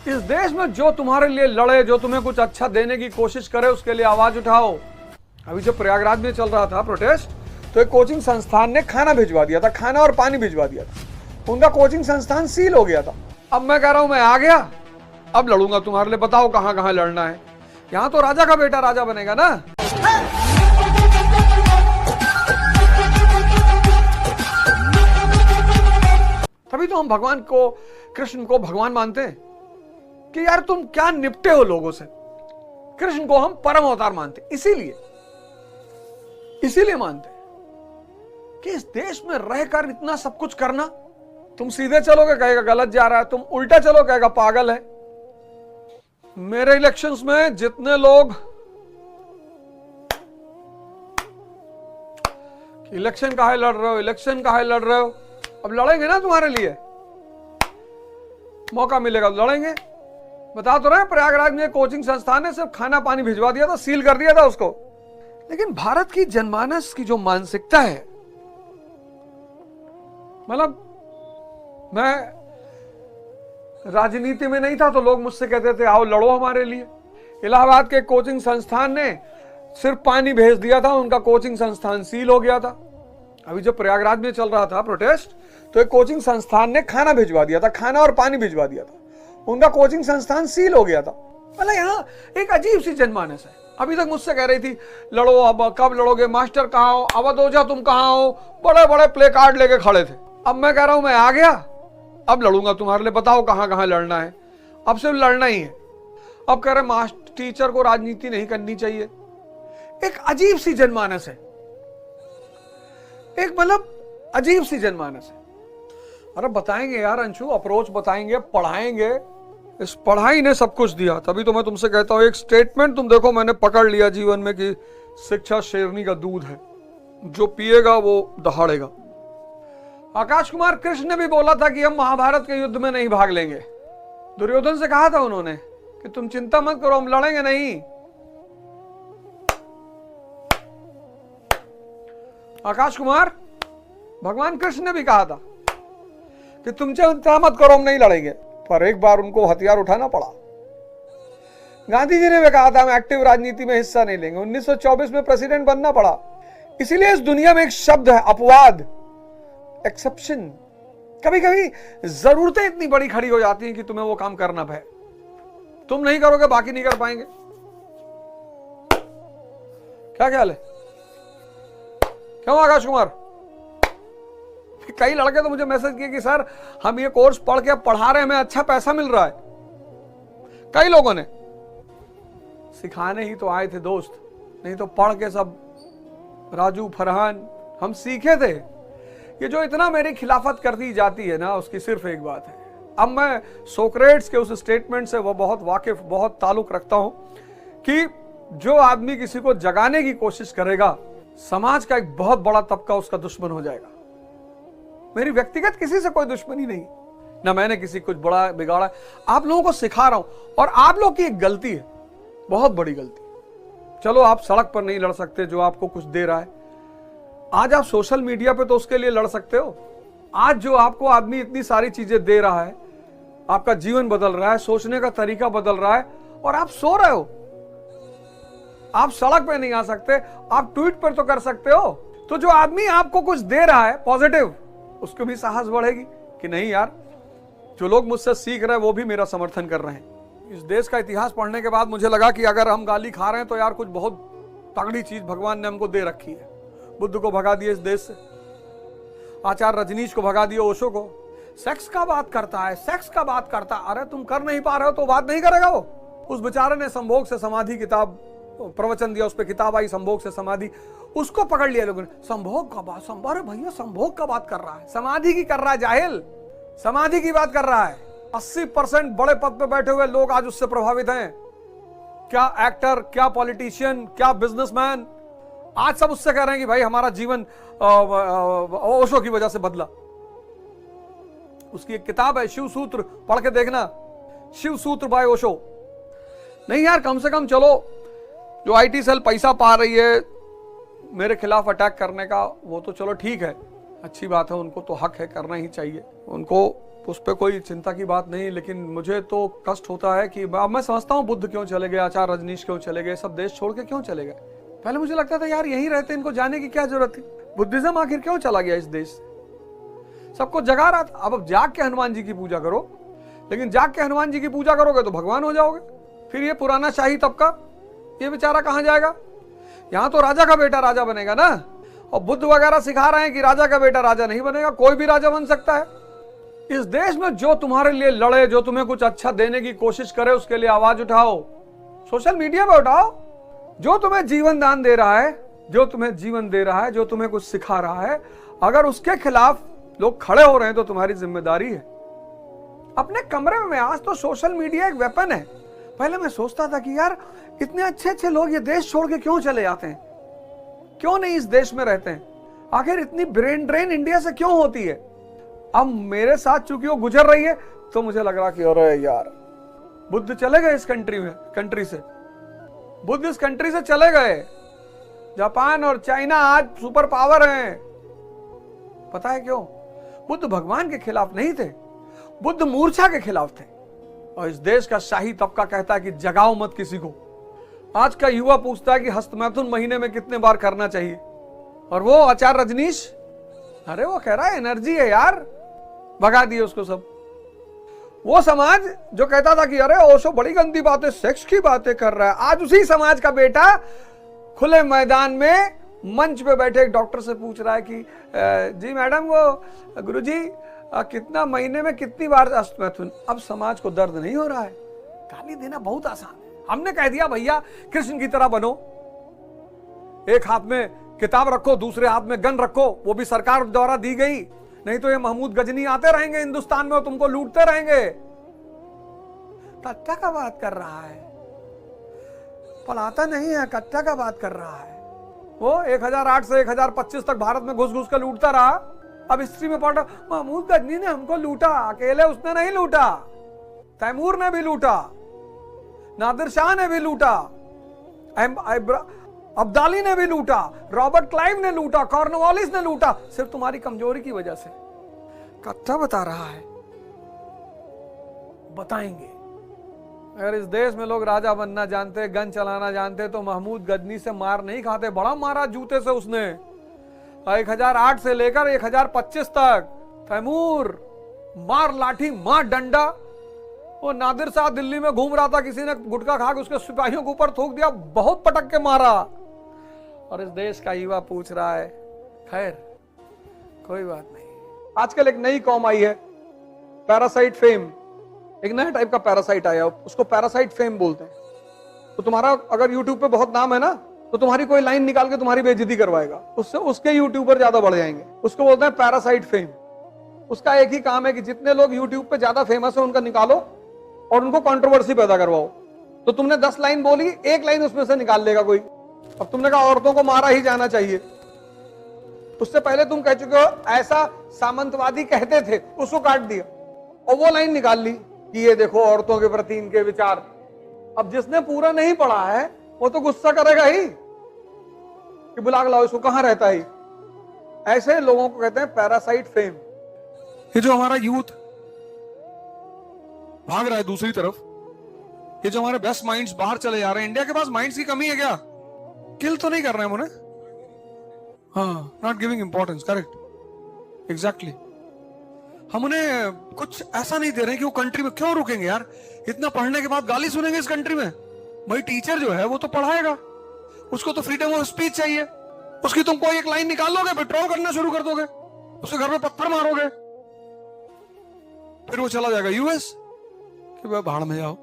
इस देश में जो तुम्हारे लिए लड़े, जो तुम्हें कुछ अच्छा देने की कोशिश करे, उसके लिए आवाज उठाओ। अभी जो प्रयागराज में चल रहा था प्रोटेस्ट, तो एक कोचिंग संस्थान ने खाना भिजवा दिया था, खाना और पानी भिजवा दिया था। उनका कोचिंग संस्थान सील हो गया था। अब मैं कह रहा हूं मैं आ गया, अब लड़ूंगा तुम्हारे लिए, बताओ कहां कहां लड़ना है। यहां तो राजा का बेटा राजा बनेगा ना। तभी तो हम भगवान को, कृष्ण को भगवान मानते हैं कि यार तुम क्या निपटे हो लोगों से। कृष्ण को हम परम अवतार मानते, इसीलिए मानते कि इस देश में रहकर इतना सब कुछ करना। तुम सीधे चलोगे कहेगा गलत जा रहा है, तुम उल्टा चलो कहेगा पागल है। मेरे इलेक्शंस में जितने लोग इलेक्शन काहे लड़ रहे हो, इलेक्शन काहे लड़ रहे हो, अब लड़ेंगे ना तुम्हारे लिए, मौका मिलेगा तो लड़ेंगे। बता तो रहे प्रयागराज में कोचिंग संस्थान ने सिर्फ खाना पानी भिजवा दिया था, सील कर दिया था उसको। लेकिन भारत की जनमानस की जो मानसिकता है, मतलब मैं राजनीति में नहीं था तो लोग मुझसे कहते थे आओ लड़ो हमारे लिए। इलाहाबाद के कोचिंग संस्थान ने सिर्फ पानी भेज दिया था, उनका कोचिंग संस्थान सील हो गया था। अभी जो प्रयागराज में चल रहा था प्रोटेस्ट, तो एक कोचिंग संस्थान ने खाना भिजवा दिया था, खाना और पानी भिजवा दिया था। उनका कोचिंग संस्थान सील हो गया था। मतलब यहाँ एक अजीब सी जनमानस है। अभी तक मुझसे कह रही थी लड़ो, अब कब लड़ोगे, मास्टर कहाँ हो, अवध ओझा तुम कहाँ हो, बड़े बड़े प्ले कार्ड लेके खड़े थे। अब मैं कह रहा हूं मैं आ गया, अब लड़ूंगा तुम्हारे लिए, बताओ कहां कहां लड़ना है। अब सिर्फ लड़ना ही है। अब कह रहे मास्टर टीचर को राजनीति नहीं करनी चाहिए। एक अजीब सी जनमानस है, एक मतलब अजीब सी जनमानस है। अरे बताएंगे यार अंशु, अप्रोच बताएंगे, पढ़ाएंगे। इस पढ़ाई ने सब कुछ दिया। तभी तो मैं तुमसे कहता हूं एक स्टेटमेंट तुम देखो, मैंने पकड़ लिया जीवन में कि शिक्षा शेरनी का दूध है, जो पिएगा वो दहाड़ेगा। आकाश कुमार कृष्ण ने भी बोला था कि हम महाभारत के युद्ध में नहीं भाग लेंगे। दुर्योधन से कहा था उन्होंने कि तुम चिंता मत करो, हम लड़ेंगे नहीं। आकाश कुमार, भगवान कृष्ण ने भी कहा था कि तुम चिंता मत करो, हम नहीं लड़ेंगे। पर एक बार उनको हथियार उठाना पड़ा। गांधी जी ने भी कहा था हम एक्टिव राजनीति में हिस्सा नहीं लेंगे। 1924 में प्रेसिडेंट बनना पड़ा। इसीलिए इस दुनिया में एक शब्द है अपवाद, एक्सेप्शन। कभी कभी जरूरतें इतनी बड़ी खड़ी हो जाती हैं कि तुम्हें वो काम करना है। तुम नहीं करोगे बाकी नहीं कर पाएंगे। क्या ख्याल है? क्यों आकाश कुमार? कई लड़के तो मुझे मैसेज किए कि सर हम ये कोर्स पढ़ के पढ़ा रहे हैं, हमें अच्छा पैसा मिल रहा है। कई लोगों ने सिखाने ही तो आए थे दोस्त, नहीं तो पढ़ के सब राजू फरहान हम सीखे थे। ये जो इतना मेरी खिलाफत कर दी जाती है ना, उसकी सिर्फ एक बात है। अब मैं सोक्रेट्स के उस स्टेटमेंट से वो बहुत वाकिफ, बहुत ताल्लुक रखता हूं कि जो आदमी किसी को जगाने की कोशिश करेगा, समाज का एक बहुत बड़ा तबका उसका दुश्मन हो जाएगा। मेरी व्यक्तिगत किसी से कोई दुश्मनी नहीं, ना मैंने किसी कुछ बड़ा बिगाड़ा। आप लोगों को सिखा रहा हूं और आप लोग की एक गलती है, बहुत बड़ी गलती। चलो आप सड़क पर नहीं लड़ सकते जो आपको कुछ दे रहा है, आज आप सोशल मीडिया पे तो उसके लिए लड़ सकते हो। आज जो आपको आदमी इतनी सारी चीजें दे रहा है, आपका जीवन बदल रहा है, सोचने का तरीका बदल रहा है, और आप सो रहे हो। आप सड़क पे नहीं आ सकते, आप ट्वीट पर तो कर सकते हो। तो जो आदमी आपको कुछ दे रहा है पॉजिटिव, उसको भी साहस बढ़ेगी कि नहीं यार, जो लोग मुझसे सीख रहे हैं वो भी मेरा समर्थन कर रहे हैं। इस देश का इतिहास पढ़ने के बाद मुझे लगा कि अगर हम गाली खा रहे हैं तो यार कुछ बहुत तगड़ी चीज भगवान ने हमको दे रखी है। बुद्ध को भगा दिए इस देश से, आचार्य रजनीश को भगा दिए, ओशो को। सेक्स का बात करता है, सेक्स का बात करता है। अरे तुम कर नहीं पा रहे हो तो बात नहीं करेगा वो। उस बेचारे ने संभोग से समाधि किताब प्रवचन दिया, उस पर किताब आई संभोग से समाधि, उसको पकड़ लिया लोगों ने। संभोग का बात, अरे भैया संभोग का बात कर रहा है, समाधि की कर रहा है, जाहिल समाधि की बात कर रहा है। 80% बड़े पद पे बैठे हुए लोग आज उससे प्रभावित हैं। क्या एक्टर, क्या पॉलिटिशियन, क्या बिजनेसमैन, आज सब उससे कह रहे हैं कि भाई हमारा जीवन ओशो की वजह से बदला। उसकी एक किताब है शिव सूत्र, पढ़ के देखना, शिव सूत्र बाय ओशो। नहीं यार, कम से कम चलो, जो आईटी सेल पैसा पा रही है मेरे खिलाफ अटैक करने का, वो तो चलो ठीक है, अच्छी बात है, उनको तो हक है, करना ही चाहिए। उनको उस पर कोई चिंता की बात नहीं, लेकिन मुझे तो कष्ट होता है कि अब मैं समझता हूँ बुद्ध क्यों चले गए, आचार्य रजनीश क्यों चले गए, सब देश छोड़ के क्यों चले गए। पहले मुझे लगता था यार यहीं रहते, इनको जाने की क्या जरूरत थी। बुद्धिज्म आखिर क्यों चला गया इस देश से, सबको जगा रहा था। अब जाग के हनुमान जी की पूजा करो, लेकिन जाग के हनुमान जी की पूजा करोगे तो भगवान हो जाओगे। फिर ये पुराना शाही तबका, ये बेचारा कहाँ जाएगा। यहाँ तो राजा का बेटा राजा बनेगा ना, और बुद्ध वगैरह सिखा रहे हैं कि राजा का बेटा राजा नहीं बनेगा, कोई भी राजा बन सकता है। इस देश में जो तुम्हारे लिए लड़े, जो तुम्हें कुछ अच्छा देने की कोशिश करे, उसके लिए आवाज उठाओ, सोशल मीडिया पे उठाओ। जो तुम्हें जीवन दान दे रहा है, जो तुम्हें जीवन दे रहा है, जो तुम्हें कुछ सिखा रहा है, अगर उसके खिलाफ लोग खड़े हो रहे हैं तो तुम्हारी जिम्मेदारी है। अपने कमरे में आज तो सोशल मीडिया एक वेपन है। पहले मैं सोचता था कि यार इतने अच्छे अच्छे लोग ये देश छोड़ के क्यों चले जाते हैं, क्यों नहीं इस देश में रहते हैं, आखिर इतनी ब्रेन ड्रेन इंडिया से क्यों होती है। अब मेरे साथ चूंकि वो गुजर रही है तो मुझे लग रहा कि अरे यार बुद्ध चले गए इस कंट्री से, बुद्ध इस कंट्री से चले गए। जापान और चाइना आज सुपर पावर हैं। पता है क्यों? बुद्ध भगवान के खिलाफ नहीं थे, बुद्ध मूर्छा के खिलाफ थे। और इस देश का शाही तबका कहता है कि जगाओ मत किसी को। आज का युवा पूछता है कि हस्तमैथुन महीने में कितने बार करना चाहिए, और वो आचार्य रजनीश, अरे वो कह रहा है एनर्जी है यार, भगा दिए उसको सब। वो समाज जो कहता था कि अरे ओशो बड़ी गंदी बातें, सेक्स की बातें कर रहा है, आज उसी समाज का बेटा खुले मैदान में मंच पे बैठे एक डॉक्टर से पूछ रहा है कि जी मैडम, वो गुरुजी कितना महीने में कितनी बार अस्तमैथुन। अब समाज को दर्द नहीं हो रहा है, गाली देना बहुत आसान है। हमने कह दिया भैया कृष्ण की तरह बनो, एक हाथ में किताब रखो, दूसरे हाथ में गन रखो, वो भी सरकार द्वारा दी गई, नहीं तो ये महमूद गजनी आते रहेंगे हिंदुस्तान में और तुमको लूटते रहेंगे। कट्टा का बात कर रहा है, पलाता नहीं है, कट्टा का बात कर रहा है। वो 1008 से 1025 तक भारत में घुस घुस कर लूटता रहा। अब हिस्ट्री में पढ़ रहा, महमूद गजनी ने हमको लूटा, अकेले उसने नहीं लूटा, तैमूर ने भी लूटा, नादिर शाह ने भी लूटा, अब्दाली ने भी लूटा, रॉबर्ट क्लाइव ने लूटा, कॉर्नवालिस ने लूटा, सिर्फ तुम्हारी कमजोरी की वजह से। कट्टा बता रहा है, बताएंगे। अगर इस देश में लोग राजा बनना जानते, गन चलाना जानते, तो महमूद गजनी से मार नहीं खाते। बड़ा मारा जूते से उसने, 1008 से लेकर 1025 तक। तैमूर मार लाठी, मार डंडा। वो नादिर शाह दिल्ली में घूम रहा था, किसी ने गुटखा खा के उसके सिपाहियों के ऊपर थूक दिया, बहुत पटक के मारा। और इस देश का युवा पूछ रहा है, खैर कोई बात नहीं। आजकल एक नई कॉम आई है, पैरासाइट फेम। एक नया टाइप का पैरासाइट आया, उसको पैरासाइट फेम बोलते हैं। तो तुम्हारा अगर यूट्यूब पे बहुत नाम है ना, तो तुम्हारी कोई लाइन निकाल के तुम्हारी बेइज्जती करवाएगा, उससे उसके यूट्यूबर ज्यादा बढ़ जाएंगे। उसको बोलते हैं पैरासाइट फेम। उसका एक ही काम है कि जितने लोग यूट्यूब पे ज्यादा फेमस है उनका निकालो और उनको कंट्रोवर्सी पैदा करवाओ। तो तुमने 10 लाइन बोली, एक लाइन उसमें से निकाल लेगा कोई। अब तुमने कहा औरतों को मारा ही जाना चाहिए, उससे पहले तुम कह चुके हो ऐसा सामंतवादी कहते थे, उसको काट दिया और वो लाइन निकाल ली कि ये देखो औरतों के प्रति इनके विचार। अब जिसने पूरा नहीं पढ़ा है वो तो गुस्सा करेगा ही कि बुला लाओ इसको, कहां रहता है। ऐसे लोगों को कहते हैं पैरासाइट फेम। ये जो हमारा यूथ भाग रहा है दूसरी तरफ, ये जो हमारे बेस्ट माइंड्स बाहर चले जा रहे हैं, इंडिया के पास माइंड्स की कमी है क्या? किल तो नहीं कर रहे हैं उन्हें, हाँ, not giving importance, correct, exactly. हम उन्हें कुछ ऐसा नहीं दे रहे कि वो कंट्री में क्यों रुकेंगे यार। इतना पढ़ने के बाद गाली सुनेंगे इस कंट्री में। भाई टीचर जो है वो तो पढ़ाएगा, उसको तो फ्रीडम ऑफ स्पीच चाहिए। उसकी तुम कोई एक लाइन निकाल लोगे, विड्रॉ करना शुरू कर दोगे, उसके घर में पत्थर मारोगे, फिर वो चला जाएगा यूएस कि भाई भाड़ में जाओ।